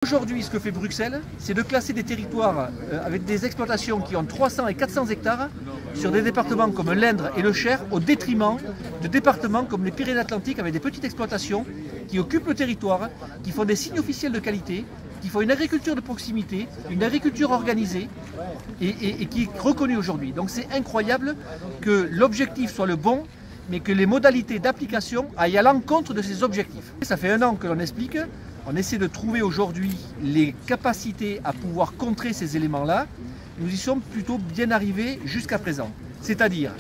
Aujourd'hui, ce que fait Bruxelles, c'est de classer des territoires avec des exploitations qui ont 300 et 400 hectares sur des départements comme l'Indre et le Cher, au détriment de départements comme les Pyrénées-Atlantiques avec des petites exploitations qui occupent le territoire, qui font des signes officiels de qualité, qui font une agriculture de proximité, une agriculture organisée et qui est reconnue aujourd'hui. Donc c'est incroyable que l'objectif soit le bon, mais que les modalités d'application aillent à l'encontre de ces objectifs. Ça fait 1 an que l'on explique. On essaie de trouver aujourd'hui les capacités à pouvoir contrer ces éléments-là. Nous y sommes plutôt bien arrivés jusqu'à présent. C'est-à-dire,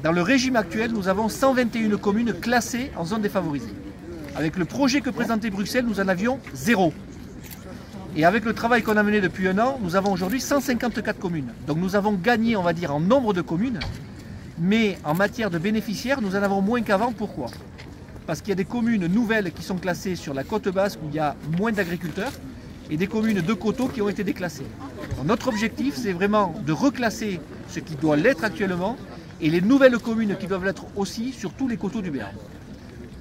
dans le régime actuel, nous avons 121 communes classées en zone défavorisée. Avec le projet que présentait Bruxelles, nous en avions 0. Et avec le travail qu'on a mené depuis 1 an, nous avons aujourd'hui 154 communes. Donc nous avons gagné, on va dire, en nombre de communes, mais en matière de bénéficiaires, nous en avons moins qu'avant. Pourquoi ? Parce qu'il y a des communes nouvelles qui sont classées sur la côte basque où il y a moins d'agriculteurs et des communes de coteaux qui ont été déclassées. Donc notre objectif, c'est vraiment de reclasser ce qui doit l'être actuellement et les nouvelles communes qui doivent l'être aussi sur tous les coteaux du Béarn.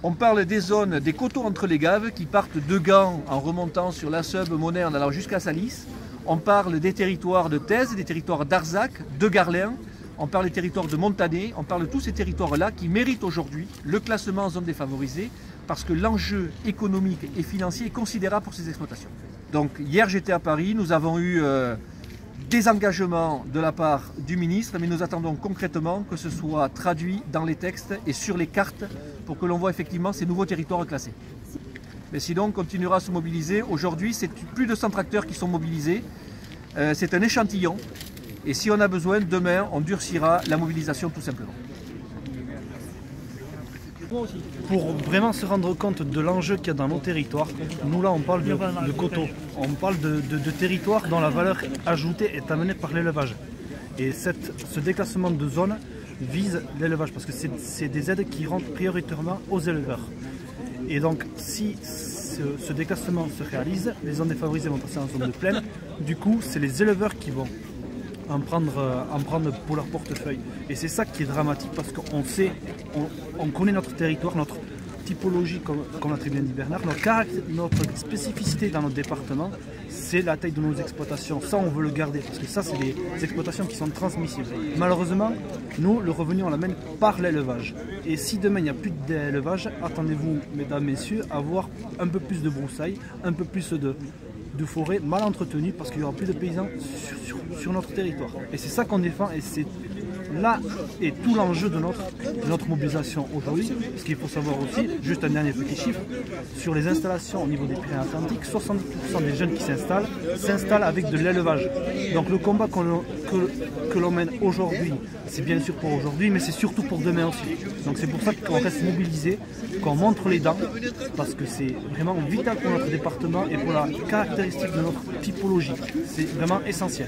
On parle des zones, des coteaux entre les gaves qui partent de Gand en remontant sur la Seube, Monet en allant jusqu'à Salis. On parle des territoires de Thèse, des territoires d'Arzac, de Garlin. On parle des territoires de Montané, on parle de tous ces territoires-là qui méritent aujourd'hui le classement en zone défavorisée parce que l'enjeu économique et financier est considérable pour ces exploitations. Donc hier j'étais à Paris, nous avons eu des engagements de la part du ministre, mais nous attendons concrètement que ce soit traduit dans les textes et sur les cartes pour que l'on voit effectivement ces nouveaux territoires classés. Mais sinon on continuera à se mobiliser. Aujourd'hui c'est plus de 100 tracteurs qui sont mobilisés, c'est un échantillon. Et si on a besoin, demain, on durcira la mobilisation tout simplement. Pour vraiment se rendre compte de l'enjeu qu'il y a dans nos territoires, nous là on parle de coteaux, on parle de territoires dont la valeur ajoutée est amenée par l'élevage. Et ce déclassement de zone vise l'élevage parce que c'est des aides qui rentrent prioritairement aux éleveurs. Et donc si ce déclassement se réalise, les zones défavorisées vont passer en zone de plaine, du coup c'est les éleveurs qui vont en prendre pour leur portefeuille. Et c'est ça qui est dramatique parce qu'on sait, on connaît notre territoire, notre typologie, comme l'a très bien dit Bernard, notre spécificité dans notre département, c'est la taille de nos exploitations. Ça, on veut le garder parce que ça, c'est des exploitations qui sont transmissibles. Malheureusement, nous, le revenu, on l'amène par l'élevage. Et si demain, il n'y a plus d'élevage, attendez-vous, mesdames, messieurs, à avoir un peu plus de broussailles, un peu plus de forêts mal entretenues parce qu'il n'y aura plus de paysans sur notre territoire. Et c'est ça qu'on défend et c'est là est tout l'enjeu de notre mobilisation aujourd'hui. Ce qu'il faut savoir aussi, juste un dernier petit chiffre, sur les installations au niveau des Pyrénées-Atlantiques, 70% des jeunes qui s'installent avec de l'élevage. Donc le combat que l'on mène aujourd'hui, c'est bien sûr pour aujourd'hui, mais c'est surtout pour demain aussi. Donc c'est pour ça qu'on reste mobilisé, qu'on montre les dents, parce que c'est vraiment vital pour notre département et pour la caractéristique de notre typologie. C'est vraiment essentiel.